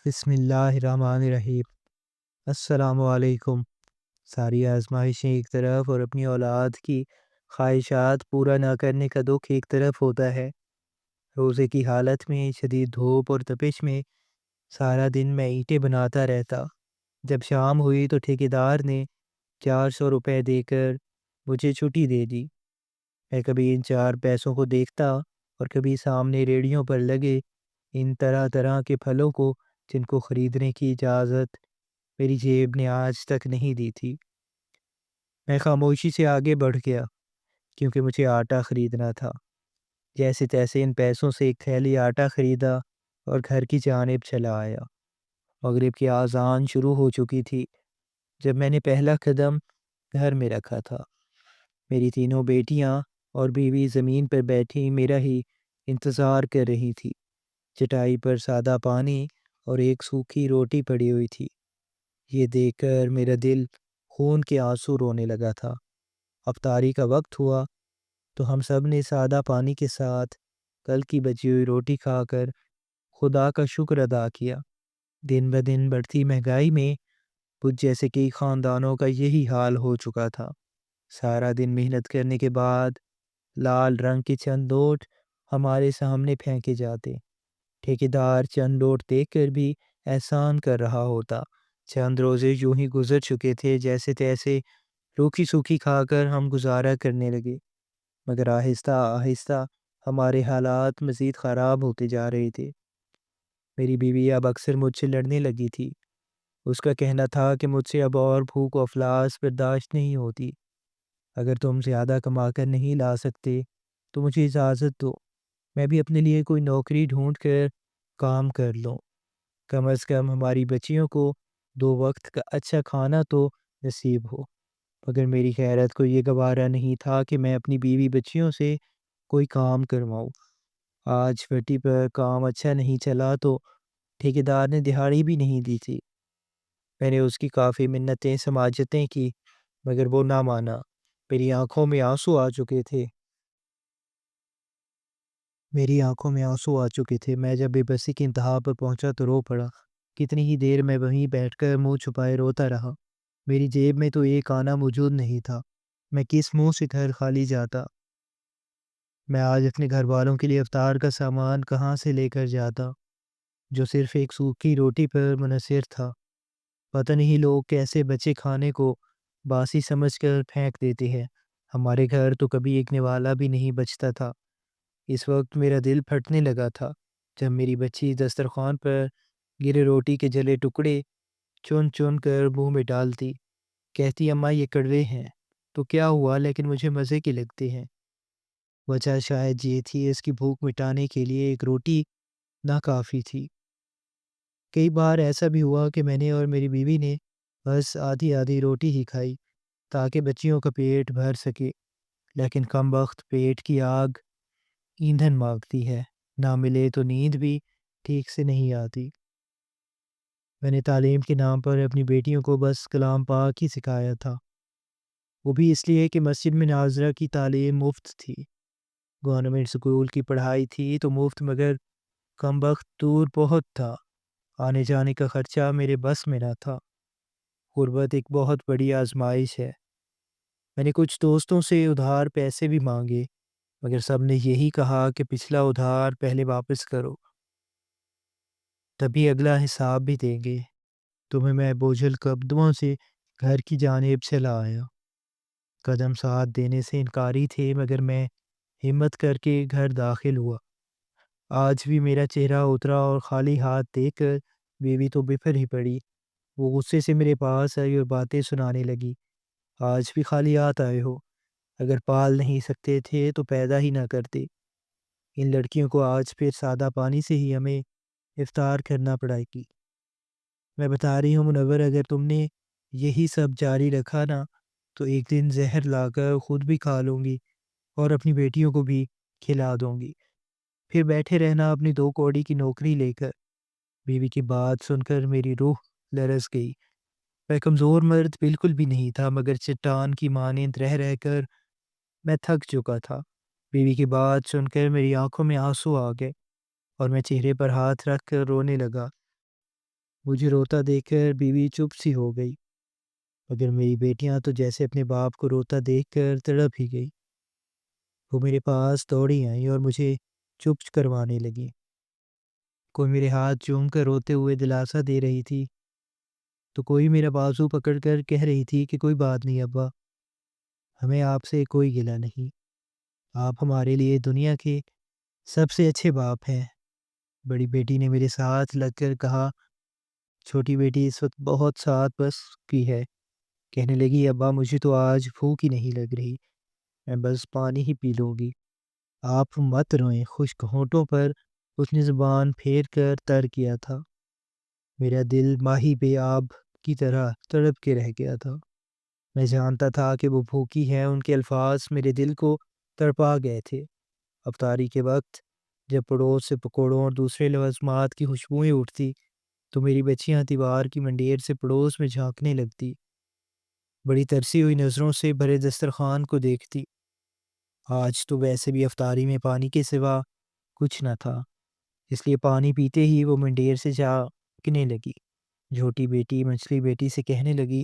بسم اللہ الرحمن الرحیم۔ السلام علیکم۔ ساری آزمائشیں ایک طرف اور اپنی اولاد کی خواہشات پورا نہ کرنے کا دکھ ایک طرف ہوتا ہے۔ روزے کی حالت میں شدید دھوپ اور تپش میں سارا دن میں اینٹیں بناتا رہتا۔ جب شام ہوئی تو ٹھیکیدار نے 400 روپے دے کر مجھے چھٹی دے دی۔ میں کبھی ان 4 پیسوں کو دیکھتا اور کبھی سامنے ریڑھیوں پر لگے ان طرح طرح کے پھلوں کو جن کو خریدنے کی اجازت میری جیب نے آج تک نہیں دی تھی۔ میں خاموشی سے آگے بڑھ گیا کیونکہ مجھے آٹا خریدنا تھا۔ جیسے تیسے ان پیسوں سے ایک تھیلی آٹا خریدا اور گھر کی جانب چلا آیا۔ مغرب کی اذان شروع ہو چکی تھی جب میں نے پہلا قدم گھر میں رکھا تھا۔ میری تینوں بیٹیاں اور بیوی زمین پر بیٹھی میرا ہی انتظار کر رہی تھی۔ چٹائی پر سادہ پانی اور ایک سوکھی روٹی پڑی ہوئی تھی۔ یہ دیکھ کر میرا دل خون کے آنسو رونے لگا تھا۔ افطاری کا وقت ہوا تو ہم سب نے سادہ پانی کے ساتھ کل کی بچی ہوئی روٹی کھا کر خدا کا شکر ادا کیا۔ دن بدن بڑھتی مہنگائی میں مجھ جیسے کئی خاندانوں کا یہی حال ہو چکا تھا۔ سارا دن محنت کرنے کے بعد لال رنگ کے چند نوٹ ہمارے سامنے پھینکے جاتے۔ ٹھیکیدار چند نوٹ دیکھ کر بھی احسان کر رہا ہوتا۔ چند روزے یوں ہی گزر چکے تھے جیسے تیسے روکھی سوکھی کھا کر ہم گزارا کرنے لگے، مگر آہستہ آہستہ ہمارے حالات مزید خراب ہوتے جا رہے تھے۔ میری بیوی اب اکثر مجھ سے لڑنے لگی تھی۔ اس کا کہنا تھا کہ مجھ سے اب اور بھوک و افلاس برداشت نہیں ہوتی۔ اگر تم زیادہ کما کر نہیں لا سکتے تو مجھے اجازت دو، میں بھی اپنے لیے کوئی نوکری ڈھونڈ کر کام کر لوں۔ کم از کم ہماری بچیوں کو 2 وقت کا اچھا کھانا تو نصیب ہو۔ مگر میری خیرت کو یہ گوارا نہیں تھا کہ میں اپنی بیوی بچیوں سے کوئی کام کرواؤں۔ آج پٹی پر کام اچھا نہیں چلا تو ٹھیکیدار نے دہاڑی بھی نہیں دی تھی۔ میں نے اس کی کافی منتیں سماجتیں کی مگر وہ نہ مانا۔ میری آنکھوں میں آنسو آ چکے تھے۔ میں جب بے بسی کی انتہا پر پہنچا تو رو پڑا۔ کتنی ہی دیر میں وہیں بیٹھ کر منہ چھپائے روتا رہا۔ میری جیب میں تو ایک آنا موجود نہیں تھا۔ میں کس منہ سے گھر خالی جاتا؟ میں آج اپنے گھر والوں کے لیے افطار کا سامان کہاں سے لے کر جاتا جو صرف ایک سوکھی روٹی پر منحصر تھا؟ پتہ نہیں لوگ کیسے بچے کھانے کو باسی سمجھ کر پھینک دیتے ہیں۔ ہمارے گھر تو کبھی ایک نوالا بھی نہیں بچتا تھا۔ اس وقت میرا دل پھٹنے لگا تھا جب میری بچی دسترخوان پر گرے روٹی کے جلے ٹکڑے چن چن کر منہ میں ڈالتی، کہتی اماں یہ کڑوے ہیں۔ تو کیا ہوا، لیکن مجھے مزے کے لگتے ہیں۔ وجہ شاید یہ تھی اس کی بھوک مٹانے کے لیے ایک روٹی ناکافی تھی۔ کئی بار ایسا بھی ہوا کہ میں نے اور میری بیوی نے بس آدھی آدھی روٹی ہی کھائی تاکہ بچیوں کا پیٹ بھر سکے، لیکن کم وقت پیٹ کی آگ ایندھن مانگتی ہے، نہ ملے تو نیند بھی ٹھیک سے نہیں آتی۔ میں نے تعلیم کے نام پر اپنی بیٹیوں کو بس کلام پاک ہی سکھایا تھا، وہ بھی اس لیے کہ مسجد میں ناظرہ کی تعلیم مفت تھی۔ گورنمنٹ سکول کی پڑھائی تھی تو مفت، مگر کم وقت دور بہت تھا، آنے جانے کا خرچہ میرے بس میں نہ تھا۔ غربت ایک بہت بڑی آزمائش ہے۔ میں نے کچھ دوستوں سے ادھار پیسے بھی مانگے مگر سب نے یہی کہا کہ پچھلا ادھار پہلے واپس کرو، تبھی اگلا حساب بھی دیں گے۔ تمہیں میں بوجھل قدموں سے گھر کی جانب چلا آیا۔ قدم ساتھ دینے سے انکاری تھے مگر میں ہمت کر کے گھر داخل ہوا۔ آج بھی میرا چہرہ اترا اور خالی ہاتھ دیکھ کر بیوی تو بفر ہی پڑی۔ وہ غصے سے میرے پاس آئی اور باتیں سنانے لگی۔ آج بھی خالی ہاتھ آئے ہو؟ اگر پال نہیں سکتے تھے تو پیدا ہی نہ کرتے۔ ان لڑکیوں کو آج پھر سادہ پانی سے ہی ہمیں افطار کرنا پڑے گی۔ میں بتا رہی ہوں منور، اگر تم نے یہی سب جاری رکھا نا تو ایک دن زہر لا کر خود بھی کھا لوں گی اور اپنی بیٹیوں کو بھی کھلا دوں گی، پھر بیٹھے رہنا اپنی 2 کوڑی کی نوکری لے کر۔ بیوی کی بات سن کر میری روح لرز گئی۔ میں کمزور مرد بالکل بھی نہیں تھا مگر چٹان کی مانند رہ رہ کر میں تھک چکا تھا۔ بیوی کی بات سن کر میری آنکھوں میں آنسو آ گئے اور میں چہرے پر ہاتھ رکھ کر رونے لگا۔ مجھے روتا دیکھ کر بیوی چپ سی ہو گئی، مگر میری بیٹیاں تو جیسے اپنے باپ کو روتا دیکھ کر تڑپ ہی گئی۔ وہ میرے پاس دوڑی آئیں اور مجھے چپ کروانے لگیں۔ کوئی میرے ہاتھ چوم کر روتے ہوئے دلاسا دے رہی تھی، تو کوئی میرا بازو پکڑ کر کہہ رہی تھی کہ کوئی بات نہیں ابا، ہمیں آپ سے کوئی گلہ نہیں، آپ ہمارے لیے دنیا کے سب سے اچھے باپ ہیں۔ بڑی بیٹی نے میرے ساتھ لگ کر کہا، چھوٹی بیٹی اس وقت بہت ساتھ بس کی ہے، کہنے لگی ابا مجھے تو آج بھوک ہی نہیں لگ رہی، میں بس پانی ہی پی لوں گی۔ آپ مت روئیں، خشک ہونٹوں پر اس نے زبان پھیر کر تر کیا تھا۔ میرا دل ماہی بے آب کی طرح تڑپ کے رہ گیا تھا۔ میں جانتا تھا کہ وہ بھوکی ہیں، ان کے الفاظ میرے دل کو تڑپا گئے تھے۔ افطاری کے وقت جب پڑوس سے پکوڑوں اور دوسرے لوازمات کی خوشبوئیں اٹھتی تو میری بچیاں دیوار کی منڈیر سے پڑوس میں جھانکنے لگتی، بڑی ترسی ہوئی نظروں سے بھرے دسترخوان کو دیکھتی۔ آج تو ویسے بھی افطاری میں پانی کے سوا کچھ نہ تھا، اس لیے پانی پیتے ہی وہ منڈیر سے جھانکنے لگی۔ چھوٹی بیٹی مچھلی بیٹی سے کہنے لگی،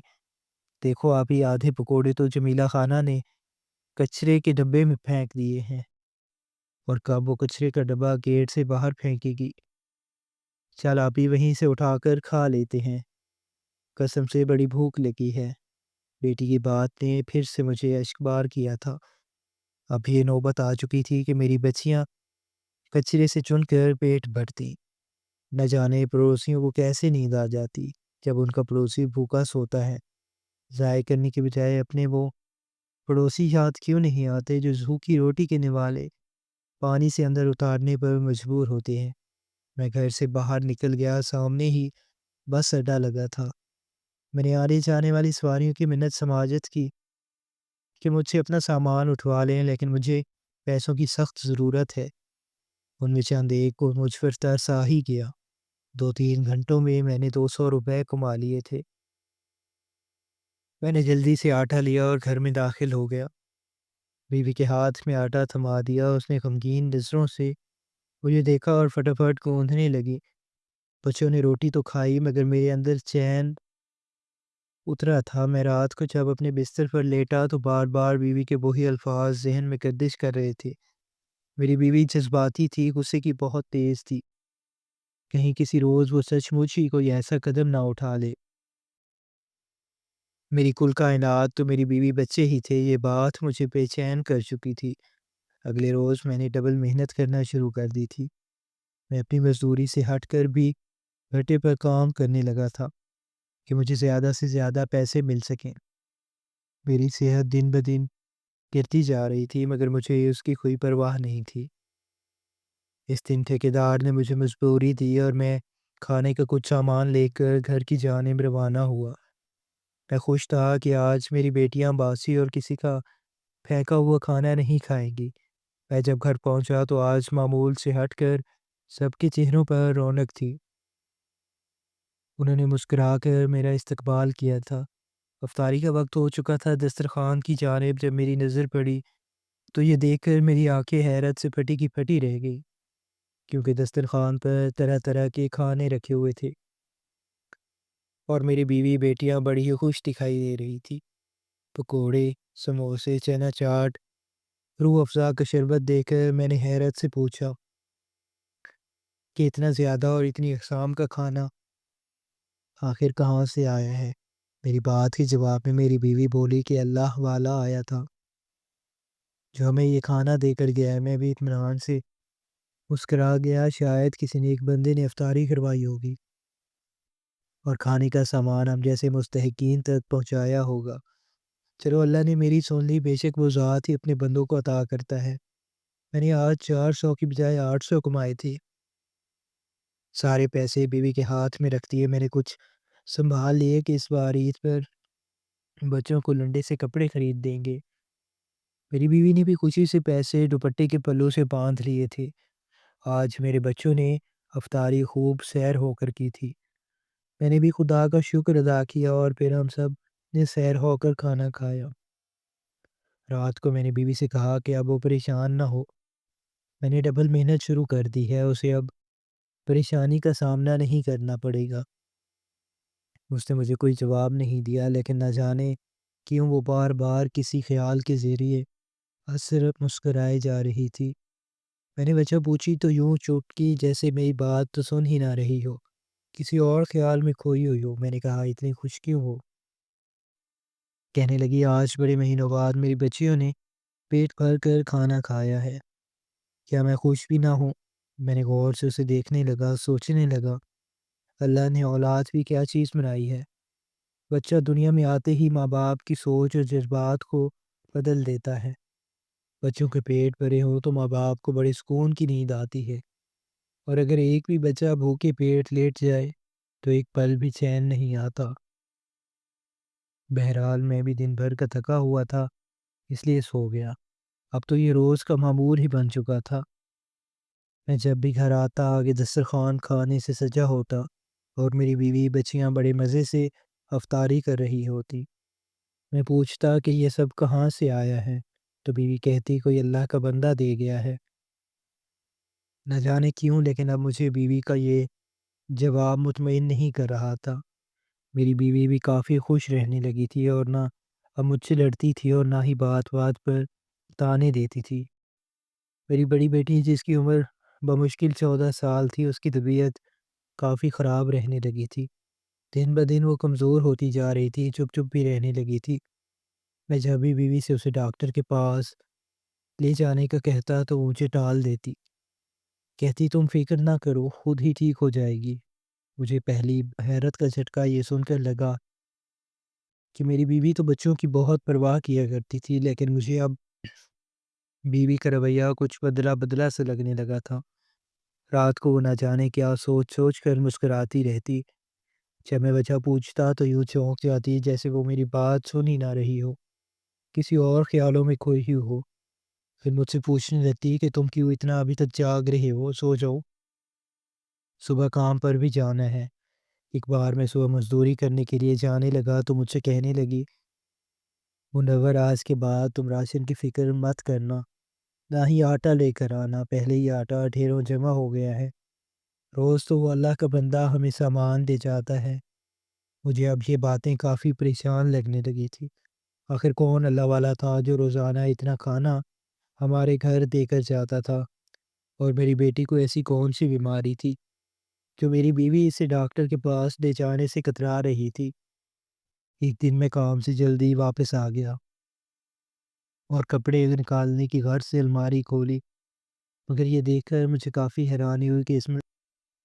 دیکھو آپ ہی آدھے پکوڑے تو جمیلہ خانہ نے کچرے کے ڈبے میں پھینک دیے ہیں، اور کب وہ کچرے کا ڈبہ گیٹ سے باہر پھینکے گی، چل آپ ہی وہیں سے اٹھا کر کھا لیتے ہیں، قسم سے بڑی بھوک لگی ہے۔ بیٹی کی بات نے پھر سے مجھے اشکبار کیا تھا۔ اب یہ نوبت آ چکی تھی کہ میری بچیاں کچرے سے چن کر پیٹ بھرتی۔ نہ جانے پڑوسیوں کو کیسے نیند آ جاتی جب ان کا پڑوسی بھوکا سوتا ہے۔ ضائع کرنے کے بجائے اپنے وہ پڑوسی یاد کیوں نہیں آتے جو سوکھی روٹی کے نوالے پانی سے اندر اتارنے پر مجبور ہوتے ہیں۔ میں گھر سے باہر نکل گیا، سامنے ہی بس اڈا لگا تھا۔ میں نے آنے جانے والی سواریوں کی منت سماجت کی کہ مجھ سے اپنا سامان اٹھوا لیں، لیکن مجھے پیسوں کی سخت ضرورت ہے۔ ان میں چند ایک کو مجھ پر ترس آ ہی گیا۔ 2-3 گھنٹوں میں نے 200 روپے کما لیے تھے۔ میں نے جلدی سے آٹا لیا اور گھر میں داخل ہو گیا۔ بیوی کے ہاتھ میں آٹا تھما دیا، اس نے غمگین نظروں سے مجھے دیکھا اور فٹافٹ گوندھنے لگی۔ بچوں نے روٹی تو کھائی مگر میرے اندر چین اترا تھا۔ میں رات کو جب اپنے بستر پر لیٹا تو بار بار بیوی کے وہی الفاظ ذہن میں گردش کر رہے تھے۔ میری بیوی جذباتی تھی، غصے کی بہت تیز تھی، کہیں کسی روز وہ سچ مچ ہی کوئی ایسا قدم نہ اٹھا لے۔ میری کل کائنات تو میری بیوی بچے ہی تھے، یہ بات مجھے بے چین کر چکی تھی۔ اگلے روز میں نے ڈبل محنت کرنا شروع کر دی تھی۔ میں اپنی مزدوری سے ہٹ کر بھی گھٹے پر کام کرنے لگا تھا کہ مجھے زیادہ سے زیادہ پیسے مل سکیں۔ میری صحت دن بدن گرتی جا رہی تھی مگر مجھے اس کی کوئی پرواہ نہیں تھی۔ اس دن ٹھیکیدار نے مجھے مزدوری دی اور میں کھانے کا کچھ سامان لے کر گھر کی جانب روانہ ہوا۔ میں خوش تھا کہ آج میری بیٹیاں باسی اور کسی کا پھینکا ہوا کھانا نہیں کھائیں گی۔ میں جب گھر پہنچا تو آج معمول سے ہٹ کر سب کے چہروں پر رونق تھی۔ انہوں نے مسکرا کر میرا استقبال کیا تھا۔ افطاری کا وقت ہو چکا تھا۔ دسترخوان کی جانب جب میری نظر پڑی تو یہ دیکھ کر میری آنکھیں حیرت سے پھٹی کی پھٹی رہ گئی، کیونکہ دسترخوان پر طرح طرح کے کھانے رکھے ہوئے تھے اور میری بیوی بیٹیاں بڑی ہی خوش دکھائی دے رہی تھی۔ پکوڑے، سموسے، چنا چاٹ، روح افزا کا شربت دے کر میں نے حیرت سے پوچھا کہ اتنا زیادہ اور اتنی اقسام کا کھانا آخر کہاں سے آیا ہے؟ میری بات کے جواب میں میری بیوی بولی کہ اللہ والا آیا تھا جو ہمیں یہ کھانا دے کر گیا ہے۔ میں بھی اطمینان سے مسکرا گیا، شاید کسی نیک بندے نے افطاری کروائی ہوگی اور کھانے کا سامان ہم جیسے مستحقین تک پہنچایا ہوگا۔ چلو اللہ نے میری سن لی، بے شک وہ ذات ہی اپنے بندوں کو عطا کرتا ہے۔ میں نے آج 400 کی بجائے 800 کمائے تھے۔ سارے پیسے بیوی کے ہاتھ میں رکھ دیے۔ میں نے کچھ سنبھال لیے کہ اس بار عید پر بچوں کو لنڈے سے کپڑے خرید دیں گے۔ میری بیوی نے بھی خوشی سے پیسے دوپٹے کے پلوں سے باندھ لیے تھے۔ آج میرے بچوں نے افطاری خوب سیر ہو کر کی تھی۔ میں نے بھی خدا کا شکر ادا کیا اور پھر ہم سب نے سیر ہو کر کھانا کھایا۔ رات کو میں نے بیوی سے کہا کہ اب وہ پریشان نہ ہو، میں نے ڈبل محنت شروع کر دی ہے، اسے اب پریشانی کا سامنا نہیں کرنا پڑے گا۔ اس نے مجھے کوئی جواب نہیں دیا، لیکن نہ جانے کیوں وہ بار بار کسی خیال کے ذریعے صرف مسکرائے جا رہی تھی۔ میں نے وجہ پوچھی تو یوں چٹکی جیسے میری بات تو سن ہی نہ رہی ہو، کسی اور خیال میں کھوئی ہوئی ہو۔ میں نے کہا اتنی خوش کیوں ہو؟ کہنے لگی آج بڑے مہینوں بعد میری بچیوں نے پیٹ بھر کر کھانا کھایا ہے، کیا میں خوش بھی نہ ہوں؟ میں نے غور سے اسے دیکھنے لگا، سوچنے لگا اللہ نے اولاد بھی کیا چیز بنائی ہے۔ بچہ دنیا میں آتے ہی ماں باپ کی سوچ اور جذبات کو بدل دیتا ہے۔ بچوں کے پیٹ بھرے ہوں تو ماں باپ کو بڑے سکون کی نیند آتی ہے، اور اگر ایک بھی بچہ بھوکے پیٹ لیٹ جائے تو ایک پل بھی چین نہیں آتا۔ بہرحال میں بھی دن بھر کا تھکا ہوا تھا، اس لیے سو گیا۔ اب تو یہ روز کا معمول ہی بن چکا تھا۔ میں جب بھی گھر آتا آگے دسترخوان کھانے سے سجا ہوتا اور میری بیوی بچیاں بڑے مزے سے افطاری کر رہی ہوتی۔ میں پوچھتا کہ یہ سب کہاں سے آیا ہے تو بیوی کہتی کوئی اللہ کا بندہ دے گیا ہے۔ نہ جانے کیوں لیکن اب مجھے بیوی کا یہ جواب مطمئن نہیں کر رہا تھا۔ میری بیوی بھی کافی خوش رہنے لگی تھی اور نہ اب مجھ سے لڑتی تھی اور نہ ہی بات بات پر تانے دیتی تھی۔ میری بڑی بیٹی جس کی عمر بمشکل 14 سال تھی، اس کی طبیعت کافی خراب رہنے لگی تھی۔ دن بدن وہ کمزور ہوتی جا رہی تھی، چپ چپ بھی رہنے لگی تھی۔ میں جب بھی بیوی سے اسے ڈاکٹر کے پاس لے جانے کا کہتا تو مجھے ٹال دیتی، کہتی تم فکر نہ کرو خود ہی ٹھیک ہو جائے گی۔ مجھے پہلی حیرت کا جھٹکا یہ سن کر لگا کہ میری بیوی تو بچوں کی بہت پرواہ کیا کرتی تھی، لیکن مجھے اب بیوی کا رویہ کچھ بدلا بدلا سے لگنے لگا تھا۔ رات کو وہ نہ جانے کیا سوچ سوچ کر مسکراتی رہتی، جب میں وجہ پوچھتا تو یوں چونک جاتی جیسے وہ میری بات سن ہی نہ رہی ہو، کسی اور خیالوں میں کھوئی ہوئی ہو۔ پھر مجھ سے پوچھنے لگتی کہ تم کیوں اتنا ابھی تک جاگ رہے ہو، سو جاؤ، صبح کام پر بھی جانا ہے۔ ایک بار میں صبح مزدوری کرنے کے لیے جانے لگا تو مجھ سے کہنے لگی منور آج کے بعد تم راشن کی فکر مت کرنا، نہ ہی آٹا لے کر آنا، پہلے ہی آٹا ڈھیروں جمع ہو گیا ہے، روز تو وہ اللہ کا بندہ ہمیں سامان دے جاتا ہے۔ مجھے اب یہ باتیں کافی پریشان لگنے لگی تھی۔ آخر کون اللہ والا تھا جو روزانہ اتنا کھانا ہمارے گھر دے کر جاتا تھا، اور میری بیٹی کو ایسی کون سی بیماری تھی جو میری بیوی اسے ڈاکٹر کے پاس لے جانے سے کترا رہی تھی۔ ایک دن میں کام سے جلدی واپس آ گیا اور کپڑے نکالنے کی غرض سے الماری کھولی، مگر یہ دیکھ کر مجھے کافی حیرانی ہوئی کہ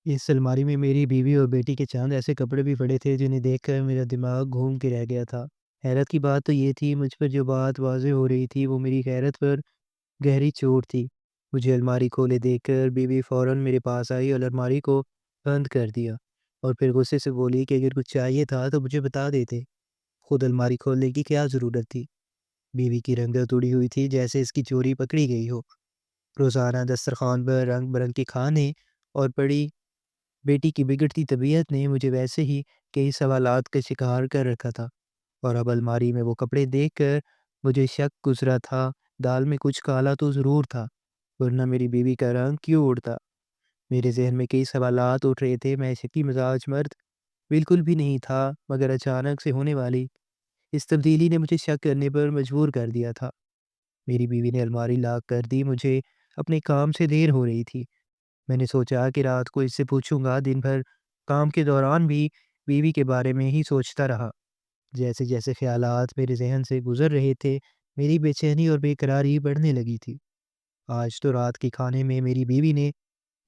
اس الماری میں میری بیوی اور بیٹی کے چند ایسے کپڑے بھی پڑے تھے جنہیں دیکھ کر میرا دماغ گھوم کے رہ گیا تھا۔ حیرت کی بات تو یہ تھی مجھ پر جو بات واضح ہو رہی تھی وہ میری حیرت پر گہری چوٹ تھی۔ مجھے الماری کھولے دیکھ کر بیوی فوراً میرے پاس آئی اور الماری کو بند کر دیا، اور پھر غصے سے بولی کہ اگر کچھ چاہیے تھا تو مجھے بتا دیتے، خود الماری کھولنے کی کیا ضرورت تھی۔ بیوی کی رنگت اڑی ہوئی تھی جیسے اس کی چوری پکڑی گئی ہو۔ روزانہ دسترخوان پر رنگ برنگ کے کھانے اور بڑی بیٹی کی بگڑتی طبیعت نے مجھے ویسے ہی کئی سوالات کا شکار کر رکھا تھا، اور اب الماری میں وہ کپڑے دیکھ کر مجھے شک گزرا تھا دال میں کچھ کالا تو ضرور تھا، ورنہ میری بیوی کا رنگ کیوں اڑتا؟ میرے ذہن میں کئی سوالات اٹھ رہے تھے۔ میں شکی مزاج مرد بالکل بھی نہیں تھا، مگر اچانک سے ہونے والی اس تبدیلی نے مجھے شک کرنے پر مجبور کر دیا تھا۔ میری بیوی نے الماری لاک کر دی، مجھے اپنے کام سے دیر ہو رہی تھی۔ میں نے سوچا کہ رات کو اس سے پوچھوں گا۔ دن بھر کام کے دوران بھی بیوی کے بارے میں ہی سوچتا رہا۔ جیسے جیسے خیالات میرے ذہن سے گزر رہے تھے، میری بے چینی اور بے قراری بڑھنے لگی تھی۔ آج تو رات کے کھانے میں میری بیوی نے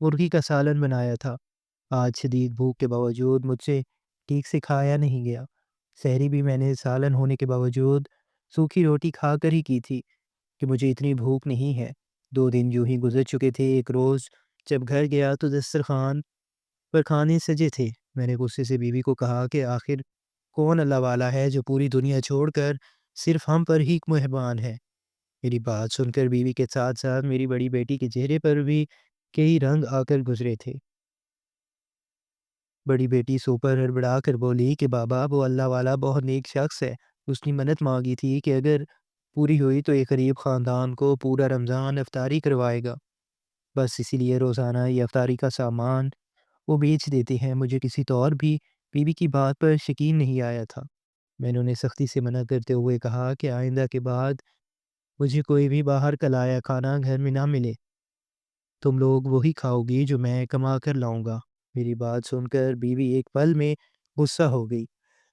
مرغی کا سالن بنایا تھا۔ آج شدید بھوک کے باوجود مجھ سے ٹھیک سے کھایا نہیں گیا۔ سحری بھی میں نے سالن ہونے کے باوجود سوکھی روٹی کھا کر ہی کی تھی کہ مجھے اتنی بھوک نہیں ہے۔ 2 دن یوں ہی گزر چکے تھے۔ ایک روز جب گھر گیا تو دسترخوان پر کھانے سجے تھے۔ میں نے غصے سے بیوی کو کہا کہ آخر کون اللہ والا ہے جو پوری دنیا چھوڑ کر صرف ہم پر ہی مہربان ہے؟ میری بات سن کر بیوی کے ساتھ ساتھ میری بڑی بیٹی کے چہرے پر بھی کئی رنگ آ کر گزرے تھے۔ بڑی بیٹی سوپر ہڑبڑا کر بولی کہ بابا وہ اللہ والا بہت نیک شخص ہے، اس نے منت مانگی تھی کہ اگر پوری ہوئی تو ایک غریب خاندان کو پورا رمضان افطاری کروائے گا، بس اسی لیے روزانہ یہ افطاری کا سامان وہ بیچ دیتے ہیں، مجھے کسی طور بھی بیوی کی بات پر یقین نہیں آیا تھا۔ میں نے انہیں سختی سے منع کرتے ہوئے کہا کہ آئندہ کے بعد مجھے کوئی بھی باہر کا لایا کھانا گھر میں نہ ملے۔ تم لوگ وہی کھاؤ گی جو میں کما کر لاؤں گا۔ میری بات سن کر بیوی ایک پل میں غصہ ہو گئی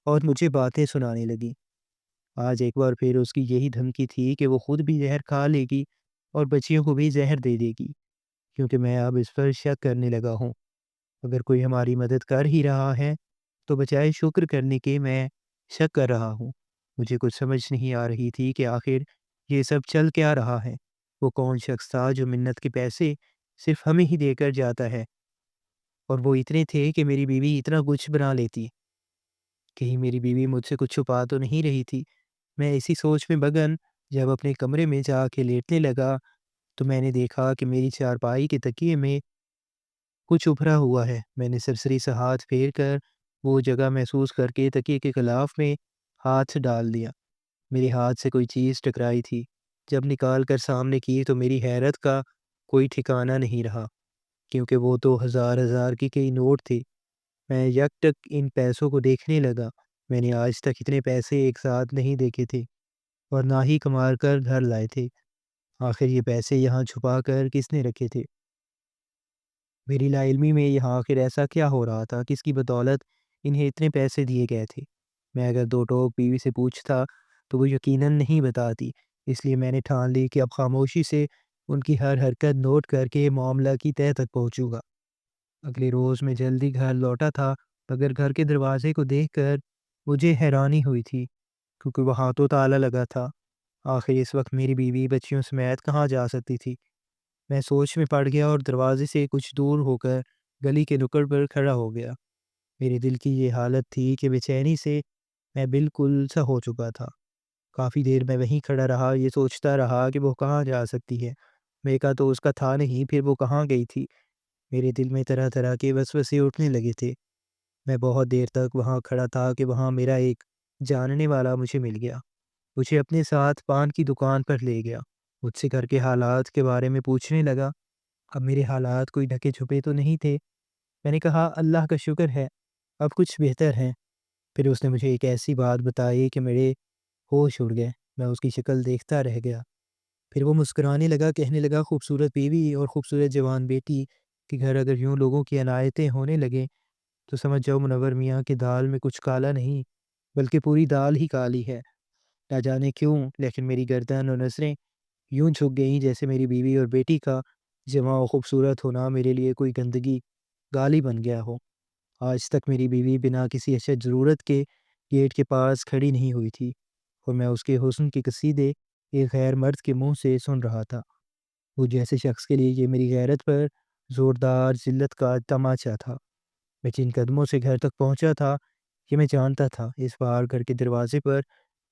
اور مجھے باتیں سنانے لگی۔ آج ایک بار پھر اس کی یہی دھمکی تھی کہ وہ خود بھی زہر کھا لے گی اور بچیوں کو بھی زہر دے دے گی، کیونکہ میں اب اس پر شک کرنے لگا ہوں۔ اگر کوئی ہماری مدد کر ہی رہا ہے تو بجائے شکر کرنے کے میں شک کر رہا ہوں۔ مجھے کچھ سمجھ نہیں آ رہی تھی کہ آخر یہ سب چل کیا رہا ہے۔ وہ کون شخص تھا جو منت کے پیسے صرف ہمیں ہی دے کر جاتا ہے، اور وہ اتنے تھے کہ میری بیوی اتنا کچھ بنا لیتی؟ کہیں میری بیوی مجھ سے کچھ چھپا تو نہیں رہی تھی؟ میں اسی سوچ میں بگن جب اپنے کمرے میں جا کے لیٹنے لگا تو میں نے دیکھا کہ میری چارپائی کے تکیے میں کچھ ابھرا ہوا ہے۔ میں نے سرسری سا ہاتھ پھیر کر وہ جگہ محسوس کر کے تکیے کے غلاف میں ہاتھ ڈال دیا۔ میرے ہاتھ سے کوئی چیز ٹکرائی تھی۔ جب نکال کر سامنے کی تو میری حیرت کا کوئی ٹھکانہ نہیں رہا، کیونکہ وہ تو ہزار ہزار کی کئی نوٹ تھے۔ میں یک ٹک ان پیسوں کو دیکھنے لگا۔ میں نے آج تک اتنے پیسے ایک ساتھ نہیں دیکھے تھے اور نہ ہی کما کر گھر لائے تھے۔ آخر یہ پیسے یہاں چھپا کر کس نے رکھے تھے؟ میری لا علمی میں یہاں آخر ایسا کیا ہو رہا تھا؟ کس کی بدولت انہیں اتنے پیسے دیے گئے تھے؟ میں اگر دو ٹوک بیوی سے پوچھتا تو وہ یقیناً نہیں بتاتی، اس لیے میں نے ٹھان لی کہ اب خاموشی سے ان کی ہر حرکت نوٹ کر کے معاملہ کی تہہ تک پہنچوں گا۔ اگلے روز میں جلدی گھر لوٹا تھا، مگر گھر کے دروازے کو دیکھ کر مجھے حیرانی ہوئی تھی، کیونکہ وہاں تو تالا لگا تھا۔ آخر اس وقت میری بیوی بچیوں سمیت کہاں جا سکتی تھی؟ میں سوچ میں پڑ گیا اور دروازے سے کچھ دور ہو کر گلی کے نکڑ پر کھڑا ہو گیا۔ میرے دل کی یہ حالت تھی کہ بے چینی سے میں بالکل سا ہو چکا تھا۔ کافی دیر میں وہیں کھڑا رہا، یہ سوچتا رہا کہ وہ کہاں جا سکتی ہے۔ میکا تو اس کا تھا نہیں، پھر وہ کہاں گئی تھی؟ میرے دل میں طرح طرح کے وسوسے اٹھنے لگے تھے۔ میں بہت دیر تک وہاں کھڑا تھا کہ وہاں میرا ایک جاننے والا مجھے مل گیا۔ مجھے اپنے ساتھ پان کی دکان پر لے گیا، مجھ سے گھر کے حالات کے بارے میں پوچھنے لگا۔ اب میرے حالات کوئی ڈھکے چھپے تو نہیں تھے۔ میں نے کہا اللہ کا شکر ہے، اب کچھ بہتر ہیں۔ پھر اس نے مجھے ایک ایسی بات بتائی کہ میرے ہوش اڑ گئے۔ میں اس کی شکل دیکھتا رہ گیا۔ پھر وہ مسکرانے لگا، کہنے لگا خوبصورت بیوی اور خوبصورت جوان بیٹی کہ گھر اگر یوں لوگوں کی عنایتیں ہونے لگیں تو سمجھ جاؤ منور میاں کی دال میں کچھ کالا نہیں، بلکہ پوری دال ہی کالی ہے۔ نہ جانے کیوں لیکن میری گردن اور نظریں یوں جھک گئیں جیسے میری بیوی اور بیٹی کا جمع و خوبصورت ہونا میرے لیے کوئی گندگی گالی بن گیا ہو۔ آج تک میری بیوی بنا کسی اشد ضرورت کے گیٹ کے پاس کھڑی نہیں ہوئی تھی، اور میں اس کے حسن کے قصیدے ایک غیر مرد کے منہ سے سن رہا تھا۔ وہ جیسے شخص کے لیے یہ میری غیرت پر زوردار ذلت کا تماچا تھا۔ میں جن قدموں سے گھر تک پہنچا تھا یہ میں جانتا تھا، اس بار گھر کے دروازے پر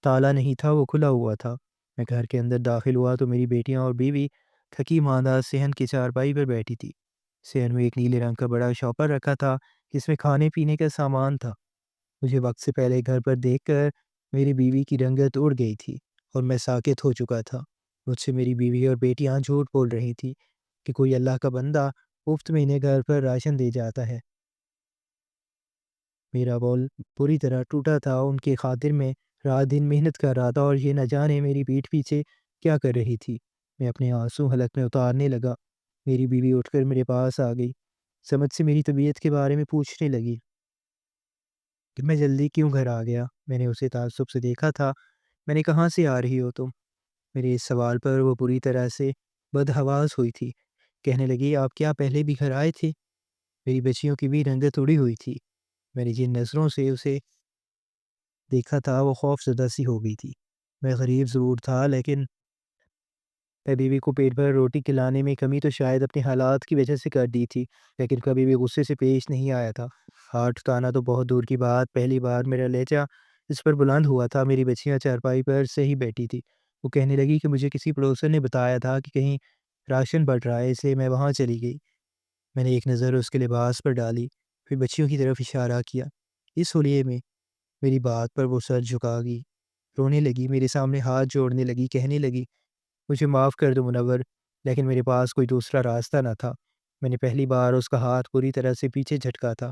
تالا نہیں تھا، وہ کھلا ہوا تھا۔ میں گھر کے اندر داخل ہوا تو میری بیٹیاں اور بیوی تھکی ماندہ صحن کی چارپائی پر بیٹھی تھی۔ صحن میں ایک نیلے رنگ کا بڑا شاپر رکھا تھا جس میں کھانے پینے کا سامان تھا۔ مجھے وقت سے پہلے گھر پر دیکھ کر میری بیوی کی رنگت اڑ گئی تھی اور میں ساکت ہو چکا تھا۔ مجھ سے میری بیوی اور بیٹیاں جھوٹ بول رہی تھی کہ کوئی اللہ کا بندہ مفت میں انہیں گھر پر راشن دے جاتا ہے۔ میرا بول پوری طرح ٹوٹا تھا، ان کی خاطر میں رات دن محنت کر رہا تھا اور یہ نہ جانے میری پیٹھ پیچھے کیا کر رہی تھی۔ میں اپنے آنسو حلق میں اتارنے لگا۔ میری بیوی اٹھ کر میرے پاس آ گئی، سمجھ سے میری طبیعت کے بارے میں پوچھنے لگی کہ میں جلدی کیوں گھر آ گیا۔ میں نے اسے تعصب سے دیکھا تھا۔ میں نے کہاں سے آ رہی ہو تم؟ میرے اس سوال پر وہ پوری طرح سے بدحواس ہوئی تھی۔ کہنے لگی آپ کیا پہلے بھی گھر آئے تھے؟ میری بچیوں کی بھی رنگت اڑی ہوئی تھی۔ میں نے جن نظروں سے اسے دیکھا تھا وہ خوف زدہ سی ہو گئی تھی۔ میں غریب ضرور تھا لیکن میں بیوی کو پیٹ بھر روٹی کھلانے میں کمی تو شاید اپنے حالات کی وجہ سے کر دی تھی، لیکن کبھی بھی غصے سے پیش نہیں آیا تھا۔ ہاتھ اٹھانا تو بہت دور کی بات، پہلی بار میرا لہجہ اس پر بلند ہوا تھا۔ میری بچیاں چارپائی پر سے ہی بیٹھی تھی۔ وہ کہنے لگی کہ مجھے کسی پڑوسن نے بتایا تھا کہ کہیں راشن بڑھ رہا ہے، اس لیے میں وہاں چلی گئی۔ میں نے ایک نظر اس کے لباس پر ڈالی، پھر بچیوں کی طرف اشارہ کیا۔ اس حلیے میں میری بات پر وہ سر جھکا گئی، رونے لگی، میرے سامنے ہاتھ جوڑنے لگی، کہنے لگی مجھے معاف کر دو منور، لیکن میرے پاس کوئی دوسرا راستہ نہ تھا۔ میں نے پہلی بار اس کا ہاتھ پوری طرح سے پیچھے جھٹکا تھا۔